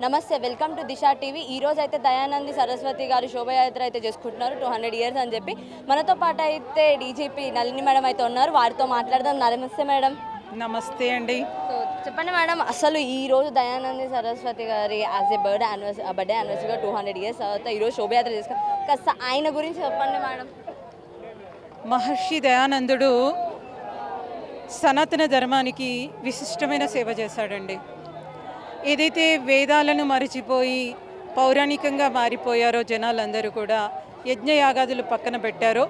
నమస్తే, welcome to Disha TV. ఈ రోజు అయితే దయానంది సరస్వతి గారు శోభయాత్ర అయితే చేసుకుంటున్నారు 200 ఇయర్స్ అని చెప్పి. మనతో పాటు అయితే డీజీపీ నళిని మేడం అయితే ఉన్నారు, వారితో మాట్లాడదాం. నమస్తే మేడం. నమస్తే అండి. సో చెప్పండి మేడం, అసలు ఈ రోజు దయానంది సరస్వతి గారి యాజ్ ఏ బర్త్డే యానివర్సరీగా 200 ఇయర్స్ తర్వాత ఈరోజు శోభయాత్ర చేసుకున్నారు. కాస్త ఆయన గురించి చెప్పండి మేడం. మహర్షి దయానందుడు సనాతన ధర్మానికి విశిష్టమైన సేవ చేశాడండి. ఏదైతే వేదాలను మరిచిపోయి పౌరాణికంగా మారిపోయారో జనాలందరూ కూడా యజ్ఞయాగాదులు పక్కన పెట్టారో,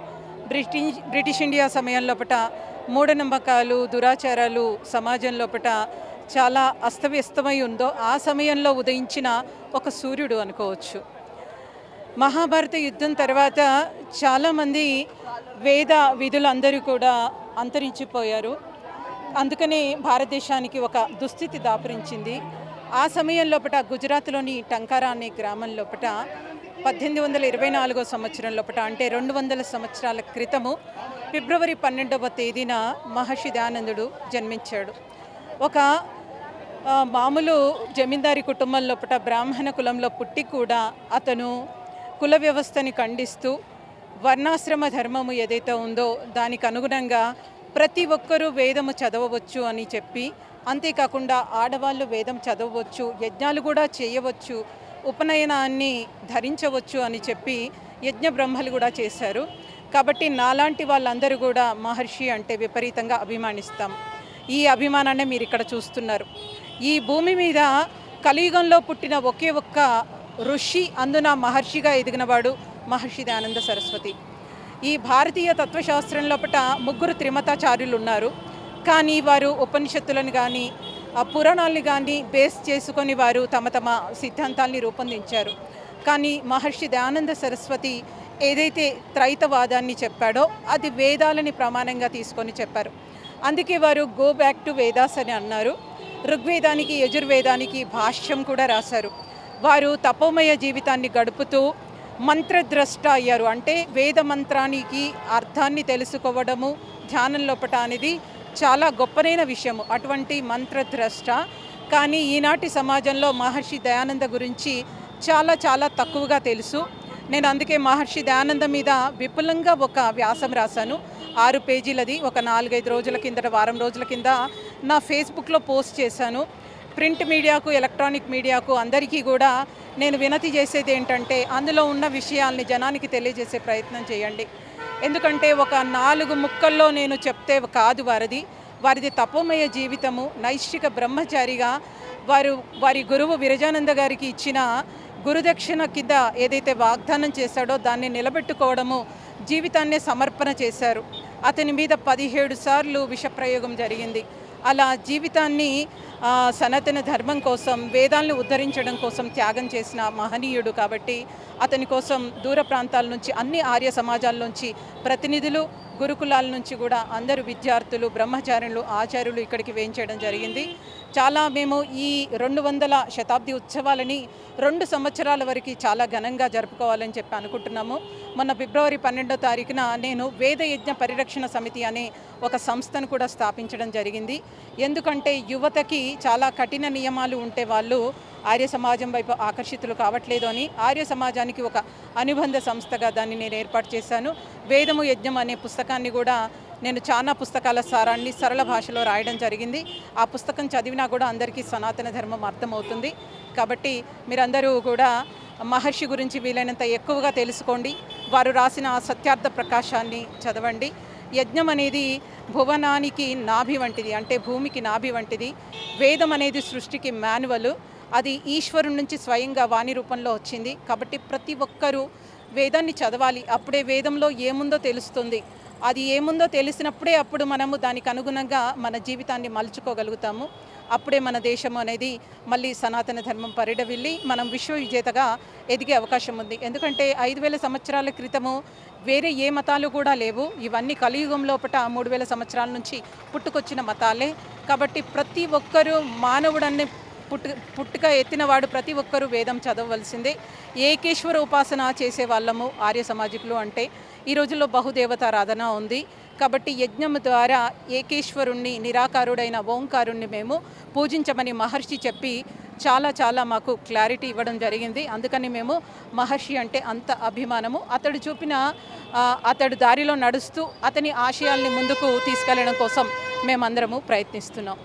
బ్రిటిష్ ఇండియా సమయంలోపట మూఢనమ్మకాలు దురాచారాలు సమాజం లోపట చాలా అస్తవ్యస్తమై ఉందో ఆ సమయంలో ఉదయించిన ఒక సూర్యుడు అనుకోవచ్చు. మహాభారత యుద్ధం తర్వాత చాలామంది వేద విధులందరూ కూడా అంతరించిపోయారు. అందుకనే భారతదేశానికి ఒక దుస్థితి దాపురించింది. ఆ సమయం లోపట గుజరాత్లోని టంకారా అనే గ్రామం లోపట 1824 సంవత్సరం లోపట, అంటే 200 సంవత్సరాల క్రితము ఫిబ్రవరి 12వ తేదీన మహర్షి దయానందుడు జన్మించాడు. ఒక మామూలు జమీందారీ కుటుంబం లోపట బ్రాహ్మణ కులంలో పుట్టి కూడా అతను కుల వ్యవస్థని ఖండిస్తూ వర్ణాశ్రమ ధర్మము ఏదైతే ఉందో దానికి అనుగుణంగా ప్రతి ఒక్కరూ వేదము చదవవచ్చు అని చెప్పి, అంతేకాకుండా ఆడవాళ్ళు వేదం చదవవచ్చు, యజ్ఞాలు కూడా చేయవచ్చు, ఉపనయనాన్ని ధరించవచ్చు అని చెప్పి యజ్ఞ బ్రహ్మలు కూడా చేశారు. కాబట్టి నాలాంటి వాళ్ళందరూ కూడా మహర్షి అంటే విపరీతంగా అభిమానిస్తాం. ఈ అభిమానాన్ని మీరు ఇక్కడ చూస్తున్నారు. ఈ భూమి మీద కలియుగంలో పుట్టిన ఒకే ఒక్క ఋషి, అందున మహర్షిగా ఎదిగినవాడు మహర్షి దయానంద సరస్వతి. ఈ భారతీయ తత్వశాస్త్రం లోపట 3 త్రిమతాచార్యులు ఉన్నారు. కానీ వారు ఉపనిషత్తులను కానీ పురాణాలని కానీ బేస్ చేసుకొని వారు తమ తమ సిద్ధాంతాల్ని రూపొందించారు. కానీ మహర్షి దయానంద సరస్వతి ఏదైతే త్రైతవాదాన్ని చెప్పాడో అది వేదాలని ప్రమాణంగా తీసుకొని చెప్పారు. అందుకే వారు గో బ్యాక్ టు వేదాస్ అని అన్నారు. ఋగ్వేదానికి యజుర్వేదానికి భాష్యం కూడా రాశారు. వారు తపోమయ జీవితాన్ని గడుపుతూ మంత్రద్రష్ట అయ్యారు. అంటే వేద మంత్రానికి అర్థాన్ని తెలుసుకోవడము ధ్యానం లోపట అనేది చాలా గొప్పనైన విషయము. అటువంటి మంత్రద్రష్ట. కానీ ఈనాటి సమాజంలో మహర్షి దయానంద గురించి చాలా చాలా తక్కువగా తెలుసు. నేను అందుకే మహర్షి దయానంద మీద విపులంగా ఒక వ్యాసం రాశాను, 6 పేజీలది. ఒక 4-5 రోజుల కిందట, వారం రోజుల కింద నా ఫేస్బుక్లో పోస్ట్ చేశాను. ప్రింట్ మీడియాకు, ఎలక్ట్రానిక్ మీడియాకు అందరికీ కూడా నేను వినతి చేసేది ఏంటంటే, అందులో ఉన్న విషయాల్ని జనానికి తెలియజేసే ప్రయత్నం చేయండి. ఎందుకంటే ఒక 4 ముక్కల్లో నేను చెప్తే కాదు వారిది తపోమయ జీవితము. నైష్ఠిక బ్రహ్మచారిగా వారి గురువు విరజానంద గారికి ఇచ్చిన గురుదక్షిణ కింద ఏదైతే వాగ్దానం చేశాడో దాన్ని నిలబెట్టుకోవడము, జీవితాన్నే సమర్పణ చేశారు. అతని మీద 17 సార్లు విషప్రయోగం జరిగింది. అలా జీవితాన్ని సనాతన ధర్మం కోసం, వేదాలను ఉద్ధరించడం కోసం త్యాగం చేసిన మహనీయుడు. కాబట్టి అతని కోసం దూర ప్రాంతాల నుంచి, అన్ని ఆర్య సమాజాల నుంచి ప్రతినిధులు, గురుకులాల నుంచి కూడా అందరూ విద్యార్థులు, బ్రహ్మచారులు, ఆచార్యులు ఇక్కడికి వేయించడం జరిగింది. మేము ఈ 200వ శతాబ్ది ఉత్సవాలని 2 సంవత్సరాల వరకు చాలా ఘనంగా జరుపుకోవాలని చెప్పి అనుకుంటున్నాము. మొన్న ఫిబ్రవరి 12వ తారీఖున నేను వేద యజ్ఞ పరిరక్షణ సమితి అనే ఒక సంస్థను కూడా స్థాపించడం జరిగింది. ఎందుకంటే యువతకి చాలా కఠిన నియమాలు ఉంటే వాళ్ళు ఆర్య సమాజం వైపు ఆకర్షితులు కావట్లేదు అని ఆర్య సమాజానికి ఒక అనుబంధ సంస్థగా దాన్ని నేను ఏర్పాటు చేశాను. వేదము యజ్ఞం అనే పుస్తకాన్ని కూడా నేను చాలా పుస్తకాల సారాన్ని సరళ భాషలో రాయడం జరిగింది. ఆ పుస్తకం చదివినా కూడా అందరికీ సనాతన ధర్మం అర్థమవుతుంది. కాబట్టి మీరందరూ కూడా మహర్షి గురించి వీలైనంత ఎక్కువగా తెలుసుకోండి. వారు రాసిన సత్యార్థ ప్రకాశాన్ని చదవండి. యజ్ఞం అనేది భువనానికి నాభి వంటిది, అంటే భూమికి నాభి వంటిది. వేదం అనేది సృష్టికి మాన్యువల్. అది ఈశ్వరుడి నుంచి స్వయంగా వాణి రూపంలో వచ్చింది. కాబట్టి ప్రతి ఒక్కరూ వేదాన్ని చదవాలి. అప్పుడే వేదంలో ఏముందో తెలుస్తుంది. అది ఏముందో తెలిసినప్పుడే అప్పుడు మనము దానికి అనుగుణంగా మన జీవితాన్ని మలుచుకోగలుగుతాము. అప్పుడే మన దేశం అనేది మళ్ళీ సనాతన ధర్మం పరిడవిల్లి మనం విశ్వవిజేతగా ఎదిగే అవకాశం ఉంది. ఎందుకంటే 5000 సంవత్సరాల క్రితము వేరే ఏ మతాలు కూడా లేవు. ఇవన్నీ కలియుగం లోపట 3000 సంవత్సరాల నుంచి పుట్టుకొచ్చిన మతాలే. కాబట్టి ప్రతి ఒక్కరూ మానవుడన్ని పుట్టుక ఎత్తినవాడు ప్రతి ఒక్కరూ వేదం చదవవలసిందే. ఏకేశ్వర ఉపాసన చేసే వాళ్ళము ఆర్య సమాజికులు. అంటే ఈ రోజుల్లో బహుదేవతారాధన ఉంది. కాబట్టి యజ్ఞం ద్వారా ఏకేశ్వరుణ్ణి, నిరాకారుడైన ఓంకారుణ్ణి మేము పూజించమని మహర్షి చెప్పి చాలా చాలా మాకు క్లారిటీ ఇవ్వడం జరిగింది. అందుకని మేము మహర్షి అంటే అంత అభిమానము. అతడు చూపిన అతడు దారిలో నడుస్తూ అతని ఆశయాల్ని ముందుకు తీసుకెళ్లడం కోసం మేమందరము ప్రయత్నిస్తున్నాం.